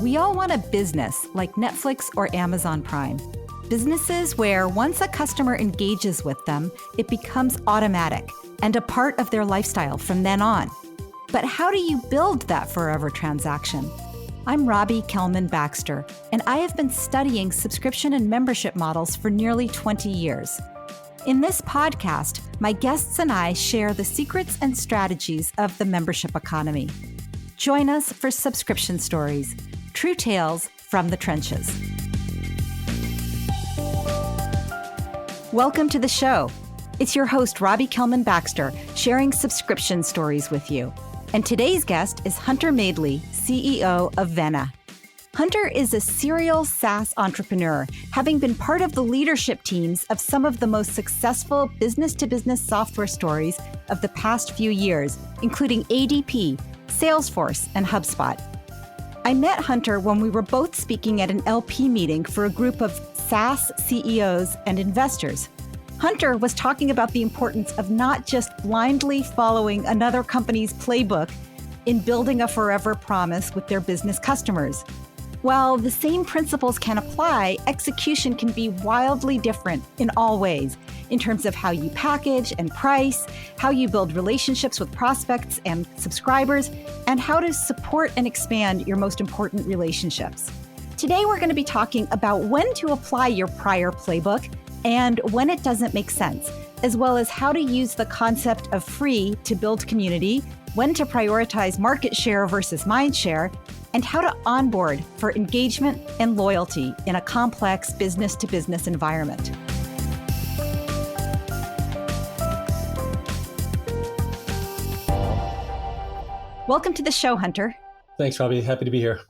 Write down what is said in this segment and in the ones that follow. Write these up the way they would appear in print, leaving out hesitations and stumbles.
We all want a business like Netflix or Amazon Prime. Businesses where once a customer engages with them, it becomes automatic and a part of their lifestyle from then on. But how do you build that forever transaction? I'm Robbie Baxter, and I have been studying subscription and membership models for nearly 20 years. In this podcast, my guests and I share the secrets and strategies of the membership economy. Join us for Subscription Stories, true tales from the trenches. Welcome to the show. It's your host, Robbie Baxter, sharing subscription stories with you. And today's guest is Hunter Madeley, CEO of Vena. Hunter is a serial SaaS entrepreneur, having been part of the leadership teams of some of the most successful business-to-business software stories of the past few years, including ADP, Salesforce, and HubSpot. I met Hunter when we were both speaking at an LP meeting for a group of SaaS CEOs and investors. Hunter was talking about the importance of not just blindly following another company's playbook in building a forever promise with their business customers. While the same principles can apply, execution can be wildly different in all ways, in terms of how you package and price, how you build relationships with prospects and subscribers, and how to support and expand your most important relationships. Today, we're going to be talking about when to apply your prior playbook and when it doesn't make sense, as well as how to use the concept of free to build community, when to prioritize market share versus mind share, and how to onboard for engagement and loyalty in a complex business-to-business environment. Welcome to the show, Hunter. Thanks, Robbie. Happy to be here.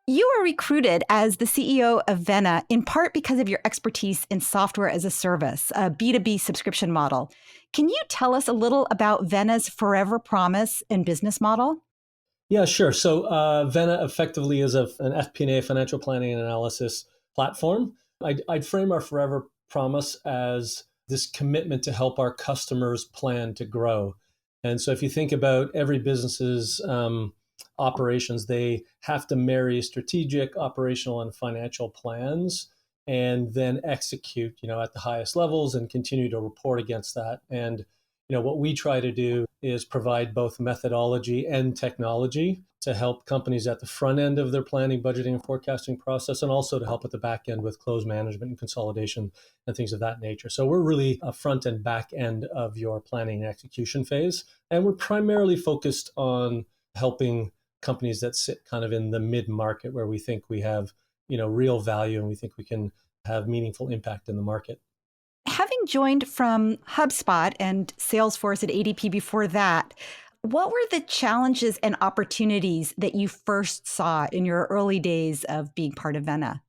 You were recruited as the CEO of Vena in part because of your expertise in software as a service, a B2B subscription model. Can you tell us a little about Vena's forever promise and business model? Yeah, sure. So Vena effectively is an FP&A, financial planning and analysis platform. I'd frame our forever promise as this commitment to help our customers plan to grow. And so if you think about every business's operations, they have to marry strategic, operational, and financial plans and then execute, at the highest levels and continue to report against that. And what we try to do is provide both methodology and technology to help companies at the front end of their planning, budgeting, and forecasting process, and also to help at the back end with close management and consolidation and things of that nature. So we're really a front and back end of your planning and execution phase. And we're primarily focused on helping companies that sit kind of in the mid-market where we think we have, real value and we think we can have meaningful impact in the market. Having joined from HubSpot and Salesforce at ADP before that, what were the challenges and opportunities that you first saw in your early days of being part of Vena?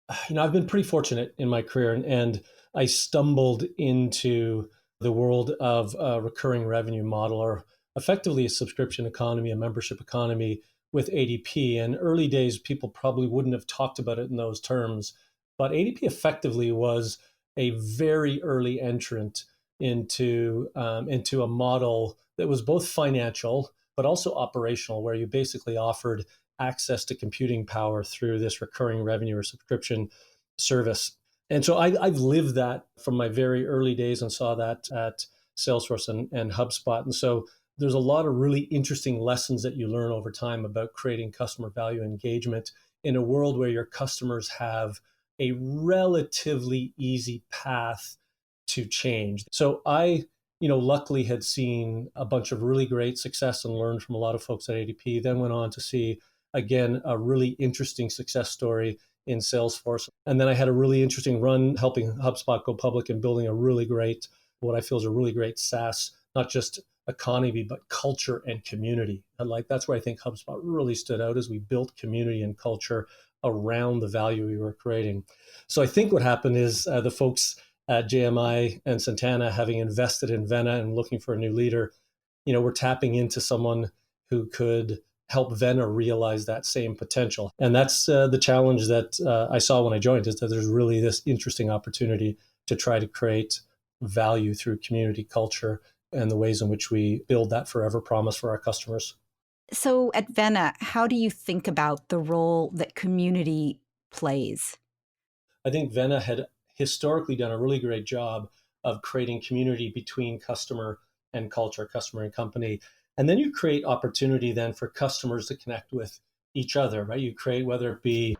I've been pretty fortunate in my career, and I stumbled into the world of a recurring revenue model, or effectively a subscription economy, a membership economy with ADP. And early days, people probably wouldn't have talked about it in those terms, but ADP effectively was a very early entrant into a model that was both financial but also operational, where you basically offered access to computing power through this recurring revenue or subscription service. And so I've lived that from my very early days and saw that at Salesforce and HubSpot. And so there's a lot of really interesting lessons that you learn over time about creating customer value engagement in a world where your customers have a relatively easy path to change. So I, luckily had seen a bunch of really great success and learned from a lot of folks at ADP, then went on to see, again, a really interesting success story in Salesforce. And then I had a really interesting run helping HubSpot go public and building a really great, what I feel is a really great SaaS, not just economy, but culture and community. And that's where I think HubSpot really stood out, as we built community and culture around the value we were creating. So I think what happened is the folks at JMI and Santana, having invested in Vena and looking for a new leader, we're tapping into someone who could help Vena realize that same potential. And that's the challenge that I saw when I joined, is that there's really this interesting opportunity to try to create value through community culture and the ways in which we build that forever promise for our customers. So at Vena, how do you think about the role that community plays? I think Vena had historically done a really great job of creating community between customer and culture, customer and company. And then you create opportunity then for customers to connect with each other, right? You create, whether it be,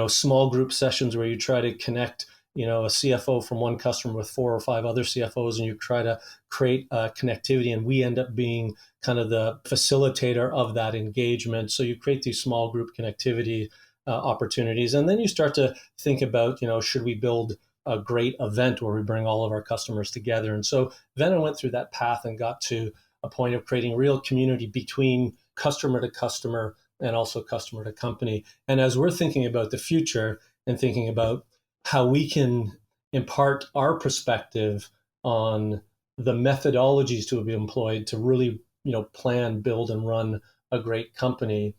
small group sessions where you try to connect, a CFO from one customer with 4 or 5 other CFOs, and you try to create connectivity. And we end up being kind of the facilitator of that engagement. So you create these small group connectivity opportunities. And then you start to think about, should we build a great event where we bring all of our customers together? And so Vena went through that path and got to a point of creating real community between customer to customer and also customer to company. And as we're thinking about the future and thinking about how we can impart our perspective on the methodologies to be employed to really, plan, build, and run a great company,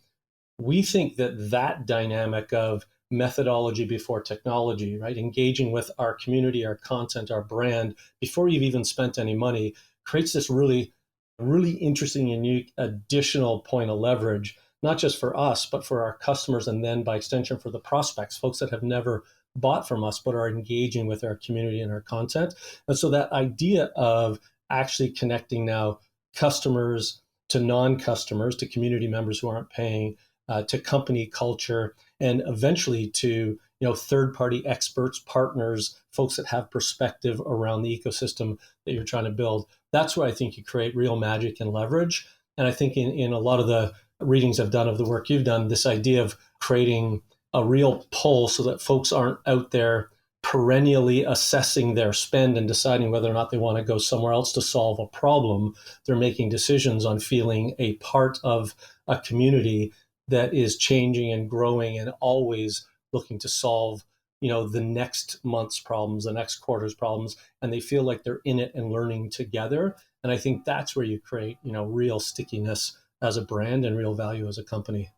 we think that that dynamic of methodology before technology, right? Engaging with our community, our content, our brand before you've even spent any money creates this really, really interesting, unique additional point of leverage, not just for us, but for our customers. And then by extension for the prospects, folks that have never bought from us, but are engaging with our community and our content. And so that idea of actually connecting now customers to non-customers, to community members who aren't paying, to company culture, and eventually to third-party experts, partners, folks that have perspective around the ecosystem that you're trying to build. That's where I think you create real magic and leverage. And I think in a lot of the readings I've done of the work you've done, this idea of creating a real pull so that folks aren't out there perennially assessing their spend and deciding whether or not they want to go somewhere else to solve a problem. They're making decisions on feeling a part of a community that is changing and growing and always looking to solve, the next month's problems, the next quarter's problems, and they feel like they're in it and learning together. And I think that's where you create, real stickiness as a brand and real value as a company.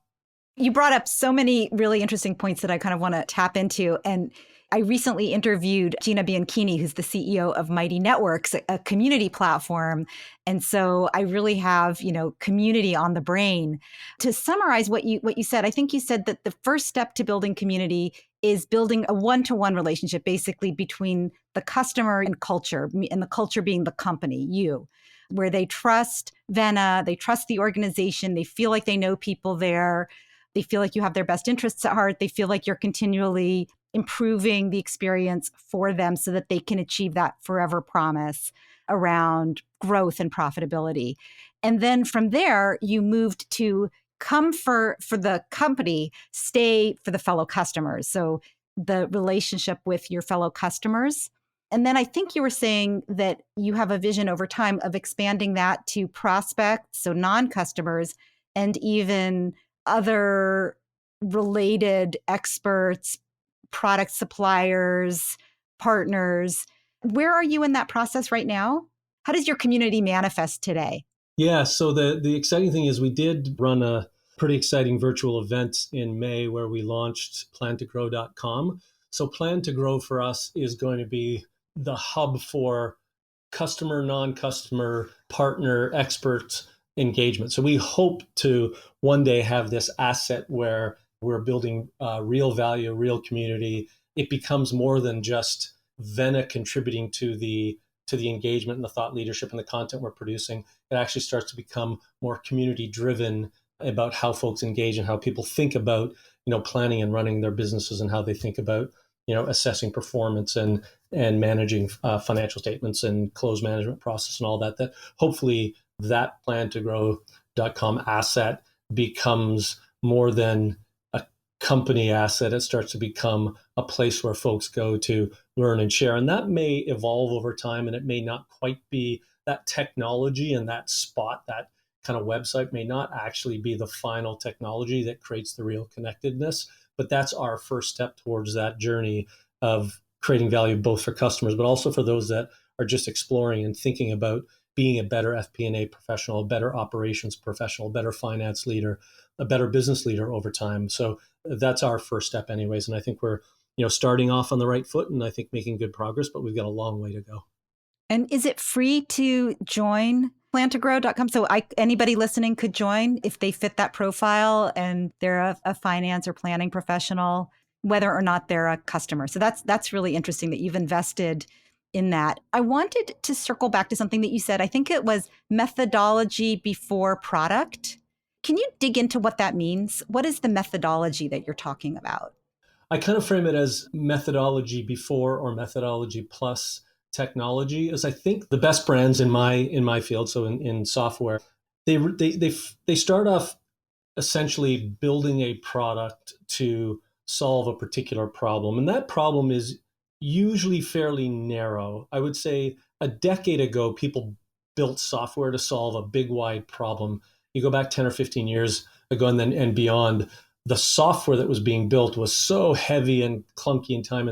You brought up so many really interesting points that I kind of want to tap into. And I recently interviewed Gina Bianchini, who's the CEO of Mighty Networks, a community platform. And so I really have, community on the brain. To summarize what you said, I think you said that the first step to building community is building a one-to-one relationship, basically between the customer and culture, and the culture being the company, you, where they trust Vena, they trust the organization, they feel like they know people there. They feel like you have their best interests at heart. They feel like you're continually improving the experience for them so that they can achieve that forever promise around growth and profitability. And then from there, you moved to come for the company, stay for the fellow customers. So the relationship with your fellow customers. And then I think you were saying that you have a vision over time of expanding that to prospects, so non-customers, and even other related experts, product suppliers, partners. Where are you in that process right now? How does your community manifest today? Yeah, so the exciting thing is we did run a pretty exciting virtual event in May where we launched plantogrow.com. So Plan to Grow for us is going to be the hub for customer, non-customer, partner, expert engagement. So we hope to one day have this asset where we're building real value, real community. It becomes more than just Vena contributing to the engagement and the thought leadership and the content we're producing. It actually starts to become more community driven about how folks engage and how people think about, planning and running their businesses and how they think about, assessing performance and managing financial statements and close management process and all that. That hopefully that plantogrow.com asset becomes more than a company asset. It starts to become a place where folks go to learn and share. And that may evolve over time, and it may not quite be that technology and that spot, that kind of website may not actually be the final technology that creates the real connectedness. But that's our first step towards that journey of creating value both for customers, but also for those that are just exploring and thinking about being a better FP&A professional, a better operations professional, a better finance leader, a better business leader over time. So that's our first step anyways. And I think we're, starting off on the right foot and I think making good progress, but we've got a long way to go. And is it free to join plantogrow.com. So anybody listening could join if they fit that profile and they're a finance or planning professional, whether or not they're a customer. So that's really interesting that you've invested in that. I wanted to circle back to something that you said. I think it was methodology before product. Can you dig into what that means? What is the methodology that you're talking about? I kind of frame it as methodology before or methodology plus technology, as I think the best brands in my field, so in software, they start off essentially building a product to solve a particular problem, and that problem is usually fairly narrow. I would say a decade ago, people built software to solve a big, wide problem. You go back 10 or 15 years ago and beyond, the software that was being built was so heavy and clunky and time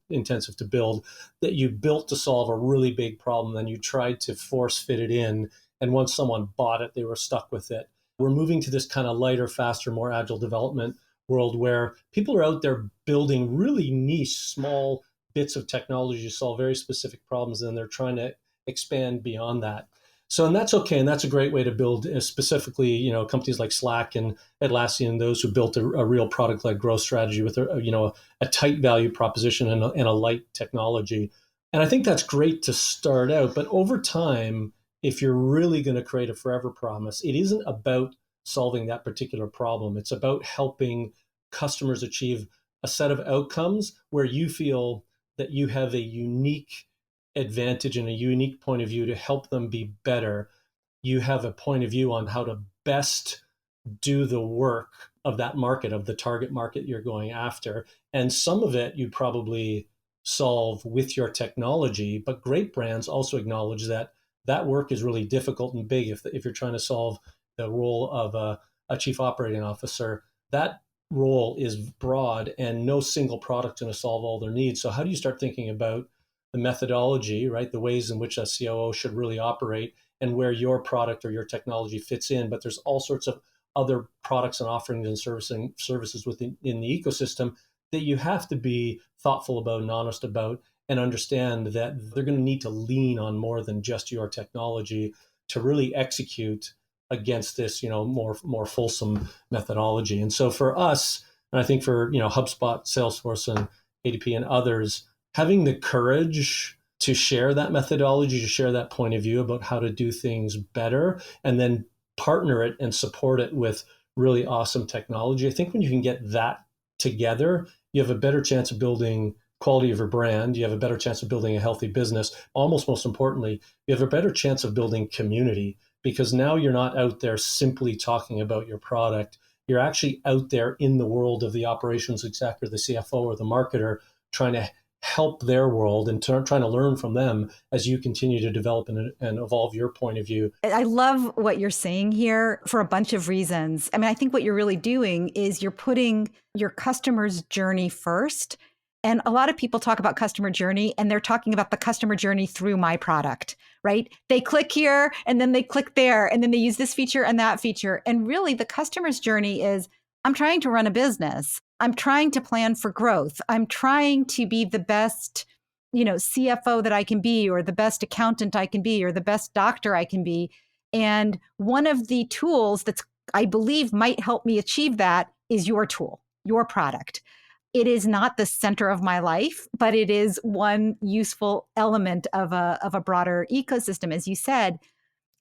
intensive to build that you built to solve a really big problem. Then you tried to force fit it in. And once someone bought it, they were stuck with it. We're moving to this kind of lighter, faster, more agile development world where people are out there building really niche, small bits of technology to solve very specific problems. And they're trying to expand beyond that. So, and that's okay. And that's a great way to build specifically, companies like Slack and Atlassian, those who built a real product-led growth strategy with a tight value proposition and a light technology. And I think that's great to start out. But over time, if you're really going to create a forever promise, it isn't about solving that particular problem. It's about helping customers achieve a set of outcomes where you feel that you have a unique advantage and a unique point of view to help them be better. You have a point of view on how to best do the work of that market, of the target market you're going after. And some of it you probably solve with your technology, but great brands also acknowledge that that work is really difficult and big. If you're trying to solve the role of a chief operating officer, that role is broad and no single product is going to solve all their needs. So how do you start thinking about the methodology, right? The ways in which a COO should really operate and where your product or your technology fits in. But there's all sorts of other products and offerings and services within the ecosystem that you have to be thoughtful about and honest about and understand that they're going to need to lean on more than just your technology to really execute against this, more fulsome methodology. And so for us, and I think for, HubSpot, Salesforce, and ADP and others, having the courage to share that methodology, to share that point of view about how to do things better, and then partner it and support it with really awesome technology. I think when you can get that together, you have a better chance of building quality of your brand. You have a better chance of building a healthy business. Almost most importantly, you have a better chance of building community, because now you're not out there simply talking about your product. You're actually out there in the world of the operations exec or the CFO or the marketer, trying to help their world and trying to learn from them as you continue to develop and evolve your point of view. I love what you're saying here for a bunch of reasons. I mean, I think what you're really doing is you're putting your customer's journey first. And a lot of people talk about customer journey and they're talking about the customer journey through my product, right? They click here and then they click there and then they use this feature and that feature. And really the customer's journey is, I'm trying to run a business. I'm trying to plan for growth. I'm trying to be the best, CFO that I can be, or the best accountant I can be, or the best doctor I can be. And one of the tools that's, I believe, might help me achieve that is your tool, your product. It is not the center of my life, but it is one useful element of a broader ecosystem, as you said.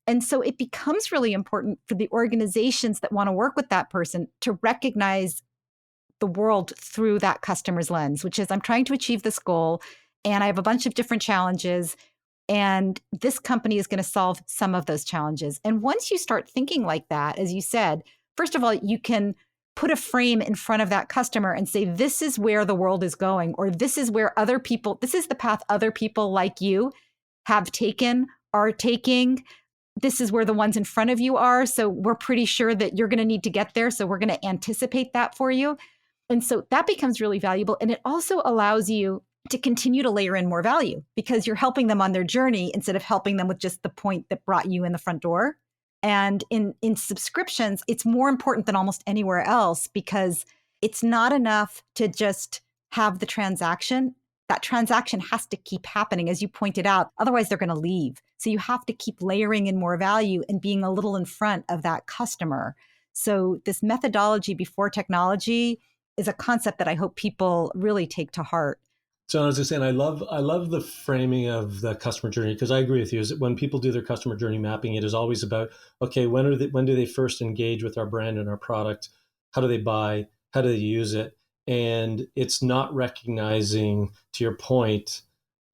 And so it becomes really important for the organizations that want to work with that person to recognize the world through that customer's lens, which is, I'm trying to achieve this goal and I have a bunch of different challenges, and this company is going to solve some of those challenges. And once you start thinking like that, as you said, first of all, you can put a frame in front of that customer and say, this is where the world is going, or this is where this is the path other people like you have taken, are taking. This is where the ones in front of you are. So we're pretty sure that you're going to need to get there. So we're going to anticipate that for you. And so that becomes really valuable. And it also allows you to continue to layer in more value because you're helping them on their journey instead of helping them with just the point that brought you in the front door. And in subscriptions, it's more important than almost anywhere else because it's not enough to just have the transaction. That transaction has to keep happening, as you pointed out. Otherwise, they're going to leave. So you have to keep layering in more value and being a little in front of that customer. So this methodology before technology is a concept that I hope people really take to heart. So I was just saying, I love the framing of the customer journey, because I agree with you. Is that when people do their customer journey mapping, it is always about, okay, when do they first engage with our brand and our product? How do they buy? How do they use it? And it's not recognizing, to your point,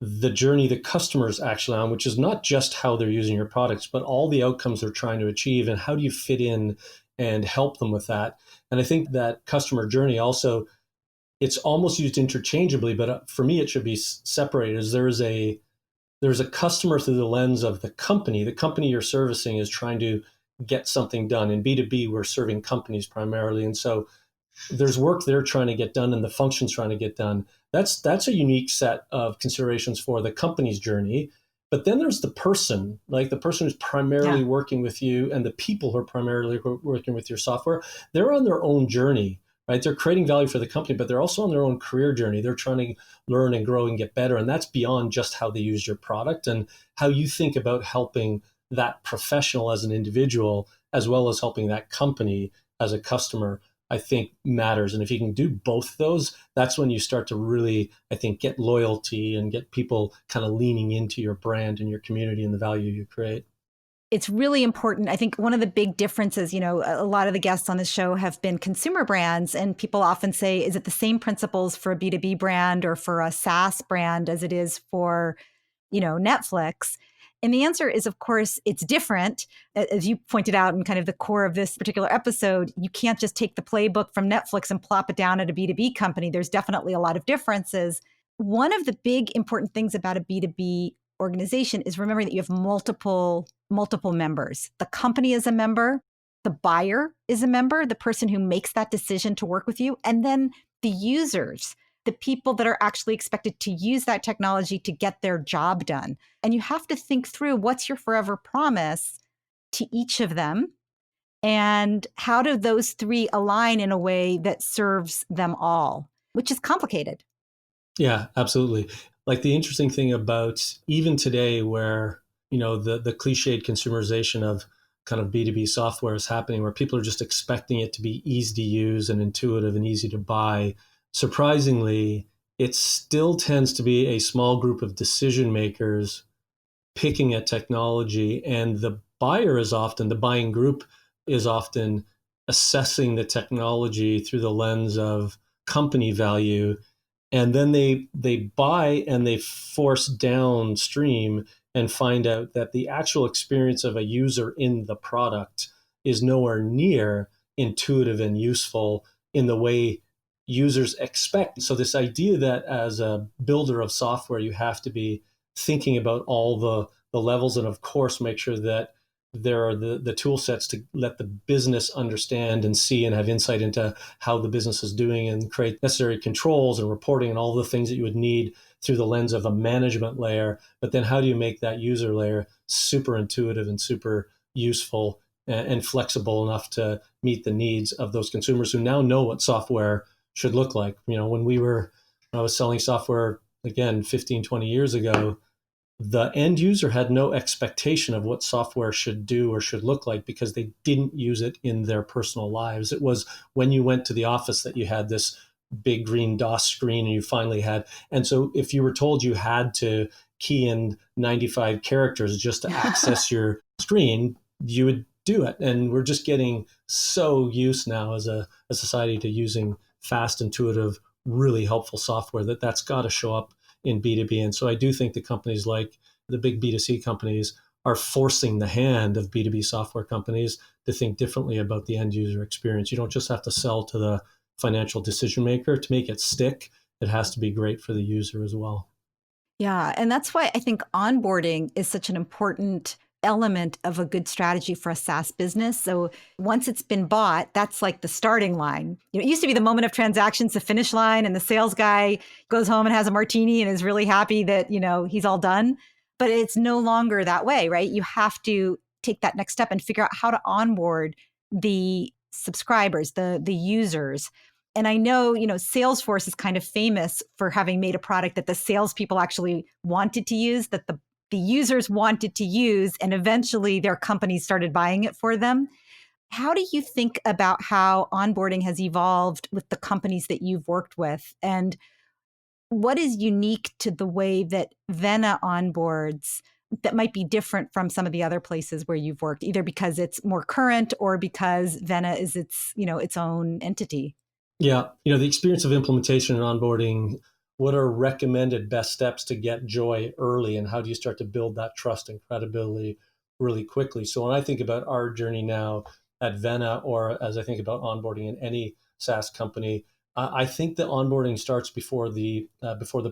the journey the customer's actually on, which is not just how they're using your products, but all the outcomes they're trying to achieve, and how do you fit in and help them with that? And I think that customer journey also, it's almost used interchangeably, but for me, it should be separated. As there's a customer through the lens of the company. The company you're servicing is trying to get something done. In B2B, we're serving companies primarily. And so there's work they're trying to get done and the functions trying to get done. That's a unique set of considerations for the company's journey. But then there's the person, like the person who's primarily working with you, and the people who are primarily working with your software. They're on their own journey, right? They're creating value for the company, but they're also on their own career journey. They're trying to learn and grow and get better. And that's beyond just how they use your product, and how you think about helping that professional as an individual, as well as helping that company as a customer, I think matters. And if you can do both those, that's when you start to really, I think, get loyalty and get people kind of leaning into your brand and your community and the value you create. It's really important. I think one of the big differences, a lot of the guests on this show have been consumer brands, and people often say, is it the same principles for a B2B brand or for a SaaS brand as it is for, Netflix? And the answer is, of course, it's different. As you pointed out in kind of the core of this particular episode, you can't just take the playbook from Netflix and plop it down at a B2B company. There's definitely a lot of differences. One of the big important things about a B2B organization is remembering that you have multiple members. The company is a member, the buyer is a member, the person who makes that decision to work with you, and then the users, the people that are actually expected to use that technology to get their job done. And you have to think through, what's your forever promise to each of them, and how do those three align in a way that serves them all, which is complicated. Yeah, absolutely. Like the interesting thing about even today, where the cliched consumerization of kind of B2B software is happening, where people are just expecting it to be easy to use and intuitive and easy to buy. Surprisingly, it still tends to be a small group of decision makers picking at technology, and the buying group is often assessing the technology through the lens of company value. And then they buy and they force downstream and find out that the actual experience of a user in the product is nowhere near intuitive and useful in the way users expect. So this idea that as a builder of software, you have to be thinking about all the levels, and of course make sure that there are the tool sets to let the business understand and see and have insight into how the business is doing, and create necessary controls and reporting and all the things that you would need through the lens of a management layer. But then how do you make that user layer super intuitive and super useful and flexible enough to meet the needs of those consumers who now know what software should look like? When I was selling software, again, 15, 20 years ago, the end user had no expectation of what software should do or should look like, because they didn't use it in their personal lives. It was when you went to the office that you had this big green DOS screen, and you finally had. And so if you were told you had to key in 95 characters just to access your screen, you would do it. And we're just getting so used now as a society to using fast, intuitive, really helpful software that's got to show up in B2B. And so I do think the companies like the big B2C companies are forcing the hand of B2B software companies to think differently about the end user experience. You don't just have to sell to the financial decision maker to make it stick. It has to be great for the user as well. Yeah. And that's why I think onboarding is such an important element of a good strategy for a SaaS business. So once it's been bought, that's like the starting line. It used to be the moment of transactions, the finish line, and the sales guy goes home and has a martini and is really happy that, he's all done. But it's no longer that way, right? You have to take that next step and figure out how to onboard the subscribers, the users. And I know, Salesforce is kind of famous for having made a product that the salespeople actually wanted to use, that the the users wanted to use, and eventually their companies started buying it for them. How do you think about how onboarding has evolved with the companies that you've worked with? And what is unique to the way that Vena onboards that might be different from some of the other places where you've worked, either because it's more current or because Vena is its own entity? Yeah, the experience of implementation and onboarding, what are recommended best steps to get joy early, and how do you start to build that trust and credibility really quickly? So when I think about our journey now at Vena, or as I think about onboarding in any SaaS company, I think that onboarding starts before the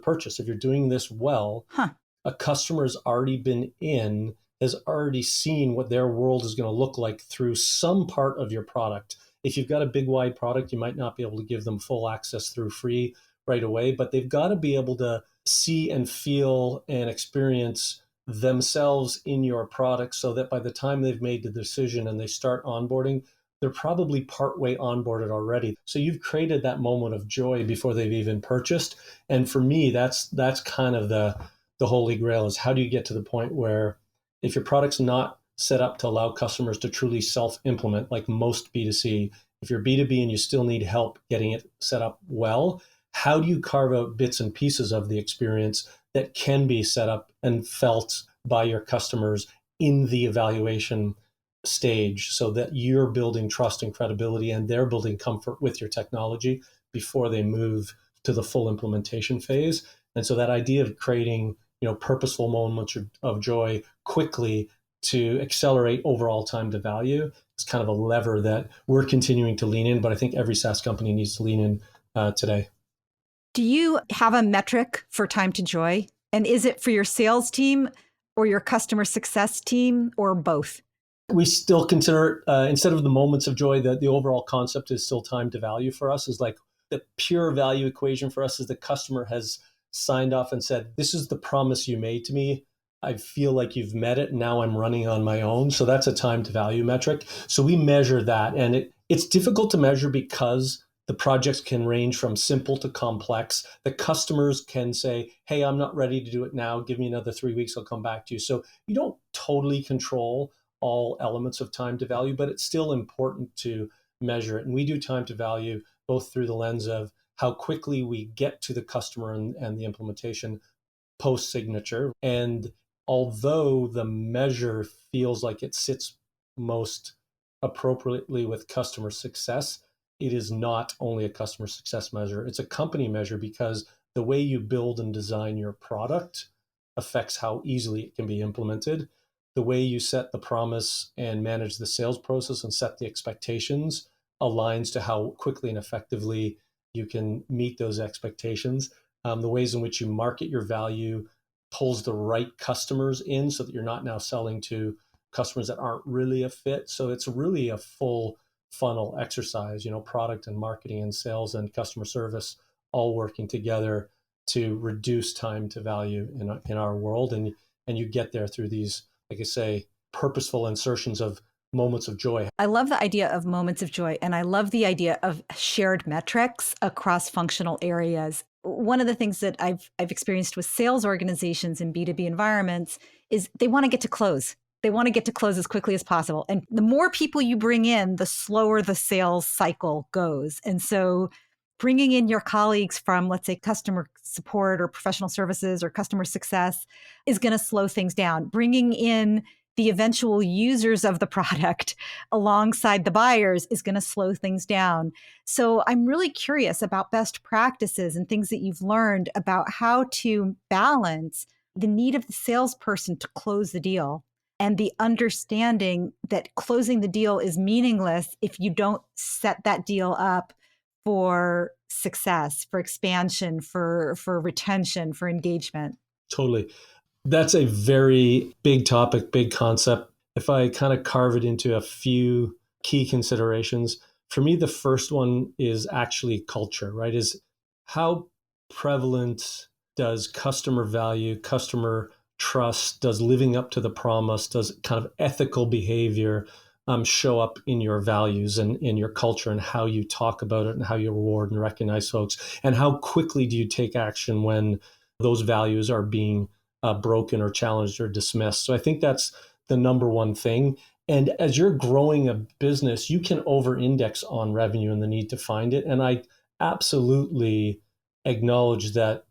purchase. If you're doing this well, Huh. a customer's already been in, has already seen what their world is going to look like through some part of your product. If you've got a big, wide product, you might not be able to give them full access through free right away, but they've got to be able to see and feel and experience themselves in your product so that by the time they've made the decision and they start onboarding, they're probably partway onboarded already. So you've created that moment of joy before they've even purchased. And for me, that's kind of the holy grail, is how do you get to the point where if your product's not set up to allow customers to truly self-implement, like most B2C, if you're B2B and you still need help getting it set up well, how do you carve out bits and pieces of the experience that can be set up and felt by your customers in the evaluation stage so that you're building trust and credibility and they're building comfort with your technology before they move to the full implementation phase? And so that idea of creating purposeful moments of joy quickly to accelerate overall time to value is kind of a lever that we're continuing to lean in, but I think every SaaS company needs to lean in today. Do you have a metric for time to joy? And is it for your sales team or your customer success team or both? We still consider instead of the moments of joy, the overall concept is still time to value for us, is like the pure value equation for us is the customer has signed off and said, this is the promise you made to me. I feel like you've met it. Now I'm running on my own. So that's a time to value metric. So we measure that. And it's difficult to measure because the projects can range from simple to complex. The customers can say, hey, I'm not ready to do it now. Give me another 3 weeks. I'll come back to you. So you don't totally control all elements of time to value, but it's still important to measure it. And we do time to value both through the lens of how quickly we get to the customer and the implementation post-signature. And although the measure feels like it sits most appropriately with customer success, it is not only a customer success measure. It's a company measure because the way you build and design your product affects how easily it can be implemented. The way you set the promise and manage the sales process and set the expectations aligns to how quickly and effectively you can meet those expectations. The ways in which you market your value pulls the right customers in so that you're not now selling to customers that aren't really a fit. So it's really a full funnel exercise, product and marketing and sales and customer service all working together to reduce time to value in our world. And you get there through these, like I say, purposeful insertions of moments of joy. I love the idea of moments of joy, and I love the idea of shared metrics across functional areas. One of the things that I've experienced with sales organizations in B2B environments is they want to get to close. They want to get to close as quickly as possible. And the more people you bring in, the slower the sales cycle goes. And so bringing in your colleagues from, let's say, customer support or professional services or customer success is going to slow things down. Bringing in the eventual users of the product alongside the buyers is going to slow things down. So I'm really curious about best practices and things that you've learned about how to balance the need of the salesperson to close the deal and the understanding that closing the deal is meaningless if you don't set that deal up for success, for expansion, for retention, for engagement. Totally. That's a very big topic, big concept. If I kind of carve it into a few key considerations, for me, the first one is actually culture, right? Is how prevalent does customer value, customer trust, does living up to the promise, does kind of ethical behavior show up in your values and in your culture and how you talk about it and how you reward and recognize folks? And how quickly do you take action when those values are being broken or challenged or dismissed. So I think that's the number one thing. And as you're growing a business, you can over-index on revenue and the need to find it. And I absolutely acknowledge that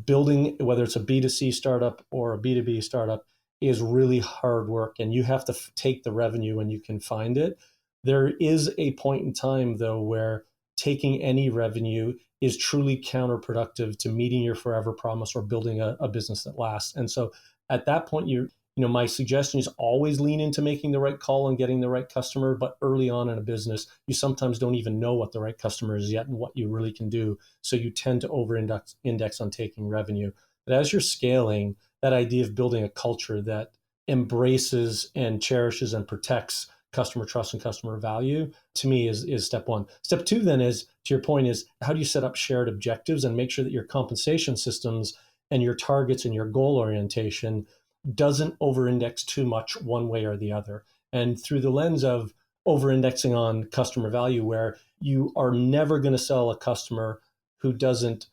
building, whether it's a B2C startup or a B2B startup, is really hard work, and you have to take the revenue when you can find it. There is a point in time, though, where taking any revenue is truly counterproductive to meeting your forever promise or building a business that lasts. And so at that point, my suggestion is always lean into making the right call and getting the right customer. But early on in a business, you sometimes don't even know what the right customer is yet and what you really can do. So you tend to over-index on taking revenue. But as you're scaling, that idea of building a culture that embraces and cherishes and protects customer trust and customer value, to me, is step one. Step two, then, is, to your point, is how do you set up shared objectives and make sure that your compensation systems and your targets and your goal orientation doesn't over-index too much one way or the other. And through the lens of over-indexing on customer value, where you are never going to sell a customer who doesn't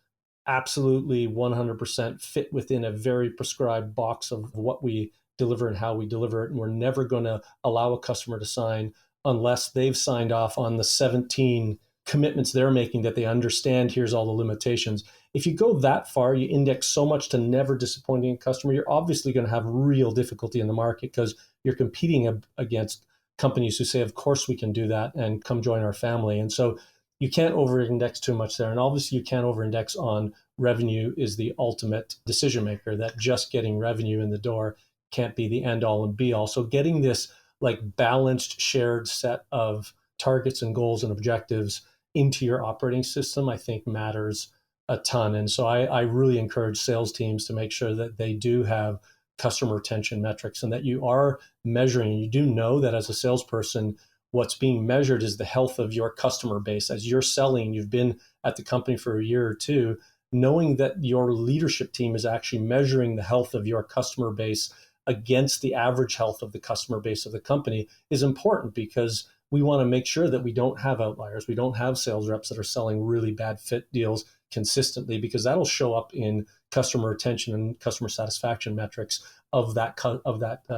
absolutely 100% fit within a very prescribed box of what we deliver and how we deliver it. And we're never going to allow a customer to sign unless they've signed off on the 17 commitments they're making that they understand. Here's all the limitations. If you go that far, you index so much to never disappointing a customer, you're obviously going to have real difficulty in the market because you're competing against companies who say, of course we can do that and come join our family. And so you can't over-index too much there. And obviously you can't over-index on revenue is the ultimate decision maker, that just getting revenue in the door can't be the end all and be all. So getting this like balanced shared set of targets and goals and objectives into your operating system, I think matters a ton. And so I really encourage sales teams to make sure that they do have customer retention metrics and that you are measuring. You do know that as a salesperson, what's being measured is the health of your customer base. As you're selling, you've been at the company for a year or two, knowing that your leadership team is actually measuring the health of your customer base against the average health of the customer base of the company is important, because we want to make sure that we don't have outliers. We don't have sales reps that are selling really bad fit deals consistently, because that'll show up in customer retention and customer satisfaction metrics of that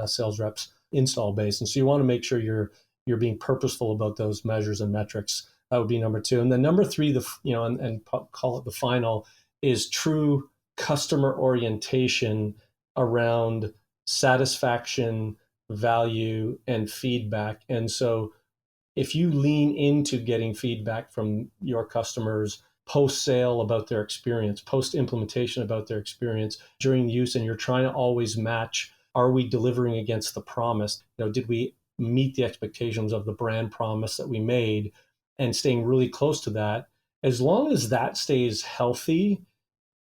sales reps install base. And so you want to make sure you're being purposeful about those measures and metrics. That would be number two. And then number three, and call it the final, is true customer orientation around satisfaction, value, and feedback. And so if you lean into getting feedback from your customers post-sale about their experience, post-implementation about their experience during use, and you're trying to always match, are we delivering against the promise? Did we meet the expectations of the brand promise that we made, and staying really close to that? As long as that stays healthy,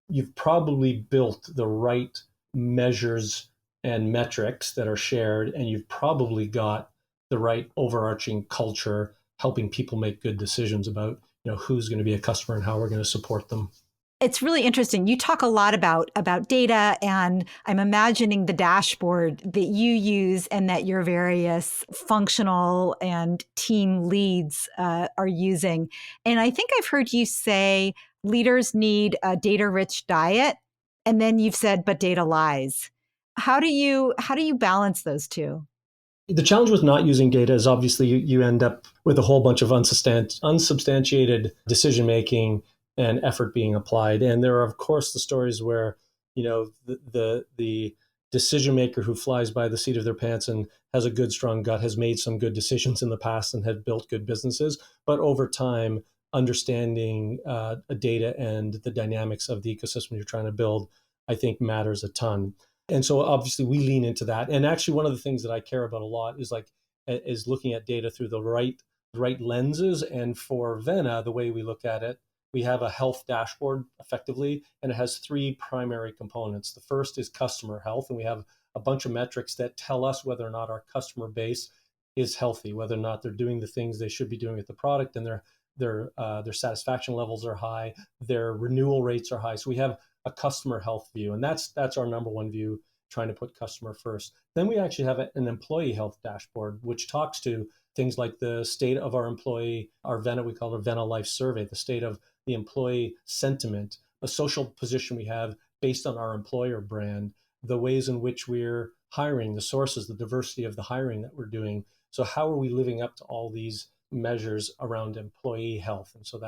you've probably built the right measures and metrics that are shared, and you've probably got the right overarching culture helping people make good decisions about who's going to be a customer and how we're going to support them. It's really interesting. You talk a lot about data, and I'm imagining the dashboard that you use and that your various functional and team leads are using. And I think I've heard you say leaders need a data-rich diet, and then you've said, but data lies. How do you balance those two? The challenge with not using data is obviously you end up with a whole bunch of unsubstantiated decision-making and effort being applied. And there are, of course, the stories where, the decision maker who flies by the seat of their pants and has a good, strong gut has made some good decisions in the past and had built good businesses. But over time, understanding data and the dynamics of the ecosystem you're trying to build, I think matters a ton. And so obviously we lean into that. And actually one of the things that I care about a lot is looking at data through the right lenses. And for Vena, the way we look at it, we have a health dashboard effectively, and it has three primary components. The first is customer health, and we have a bunch of metrics that tell us whether or not our customer base is healthy, whether or not they're doing the things they should be doing with the product, and their satisfaction levels are high, their renewal rates are high. So we have a customer health view, and that's our number one view, trying to put customer first. Then we actually have an employee health dashboard, which talks to things like the state of our employee, we call it a Vena Life Survey, the state of the employee sentiment, the social position we have based on our employer brand, the ways in which we're hiring, the sources, the diversity of the hiring that we're doing. So how are we living up to all these measures around employee health? And so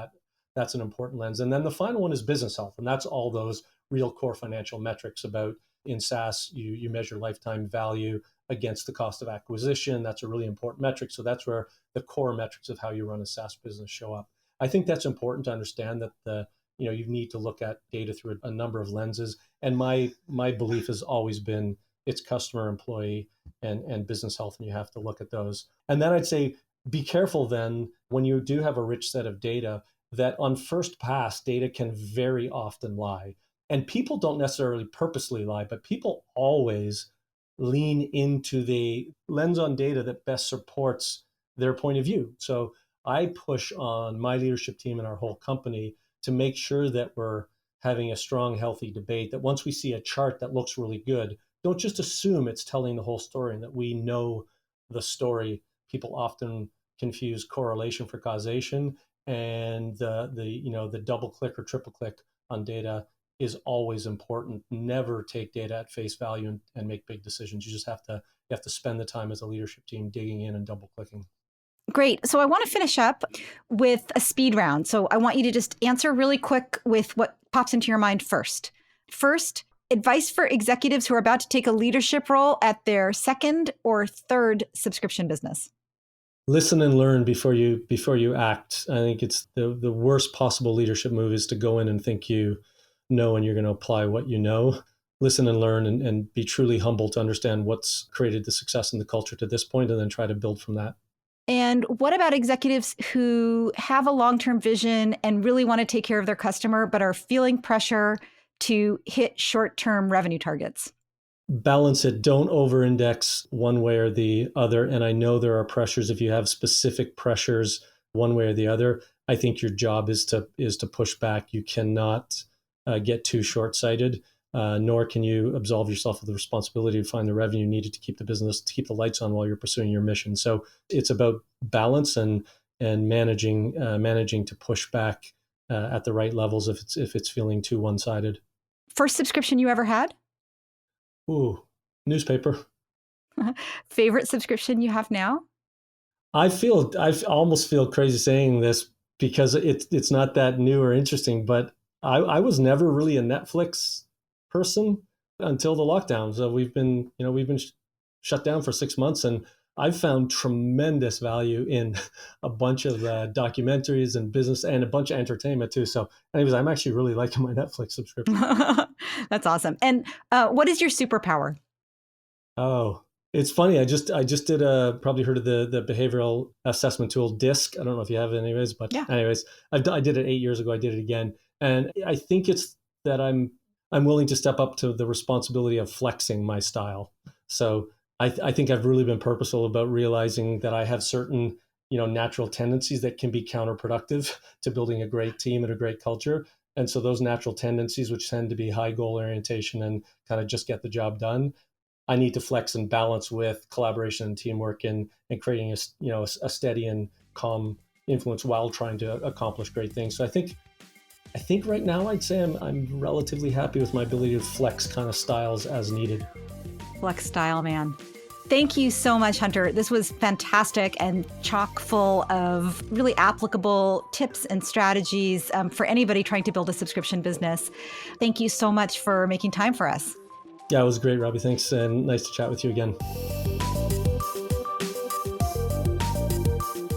that's an important lens. And then the final one is business health. And that's all those real core financial metrics about in SaaS, you measure lifetime value against the cost of acquisition. That's a really important metric. So that's where the core metrics of how you run a SaaS business show up. I think that's important to understand that you need to look at data through a number of lenses. And my belief has always been it's customer, employee, and business health, and you have to look at those. And then I'd say be careful then when you do have a rich set of data that on first pass, data can very often lie. And people don't necessarily purposely lie, but people always lean into the lens on data that best supports their point of view. So I push on my leadership team and our whole company to make sure that we're having a strong, healthy debate, that once we see a chart that looks really good, don't just assume it's telling the whole story and that we know the story. People often confuse correlation for causation, and the double click or triple click on data is always important. Never take data at face value and make big decisions. You have to spend the time as a leadership team digging in and double clicking. Great. So I want to finish up with a speed round. So I want you to just answer really quick with what pops into your mind first. First, advice for executives who are about to take a leadership role at their second or third subscription business. Listen and learn before you act. I think it's the worst possible leadership move is to go in and think you know and you're going to apply what you know. Listen and learn and be truly humble to understand what's created the success and the culture to this point, and then try to build from that. And what about executives who have a long-term vision and really want to take care of their customer, but are feeling pressure to hit short-term revenue targets? Balance it. Don't over-index one way or the other. And I know there are pressures. If you have specific pressures one way or the other, I think your job is to push back. You cannot get too short-sighted, nor can you absolve yourself of the responsibility to find the revenue needed to keep the business, to keep the lights on while you're pursuing your mission. So it's about balance and managing to push back at the right levels if it's feeling too one-sided. First subscription you ever had? Ooh, newspaper. Favorite subscription you have now? I almost feel crazy saying this because it's not that new or interesting, but I was never really a Netflix person until the lockdown. So we've been shut down for 6 months, and I've found tremendous value in a bunch of documentaries and business and a bunch of entertainment too. So anyways, I'm actually really liking my Netflix subscription. That's awesome. And what is your superpower? Oh, it's funny. I just did probably heard of the behavioral assessment tool DISC. I don't know if you have it anyways, but yeah. Anyways, I did it 8 years ago. I did it again. And I think it's that I'm willing to step up to the responsibility of flexing my style. So I think I've really been purposeful about realizing that I have certain, natural tendencies that can be counterproductive to building a great team and a great culture. And so those natural tendencies, which tend to be high goal orientation and kind of just get the job done, I need to flex and balance with collaboration and teamwork and creating a steady and calm influence while trying to accomplish great things. So I think right now I'd say I'm relatively happy with my ability to flex kind of styles as needed. Flex style, man. Thank you so much, Hunter. This was fantastic and chock full of really applicable tips and strategies for anybody trying to build a subscription business. Thank you so much for making time for us. Yeah, it was great, Robbie. Thanks, and nice to chat with you again.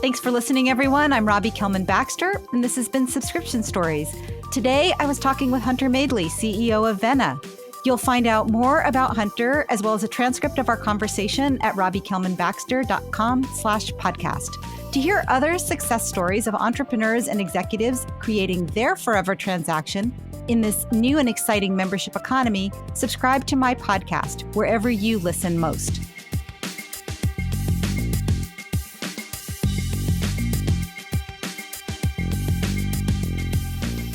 Thanks for listening, everyone. I'm Robbie Kelman-Baxter, and this has been Subscription Stories. Today, I was talking with Hunter Madeley, CEO of Vena. You'll find out more about Hunter, as well as a transcript of our conversation at robbiekelmanbaxter.com/podcast. To hear other success stories of entrepreneurs and executives creating their forever transaction in this new and exciting membership economy, subscribe to my podcast wherever you listen most.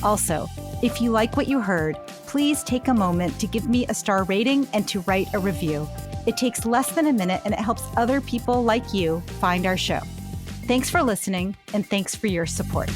Also, if you like what you heard, please take a moment to give me a star rating and to write a review. It takes less than a minute and it helps other people like you find our show. Thanks for listening, and thanks for your support.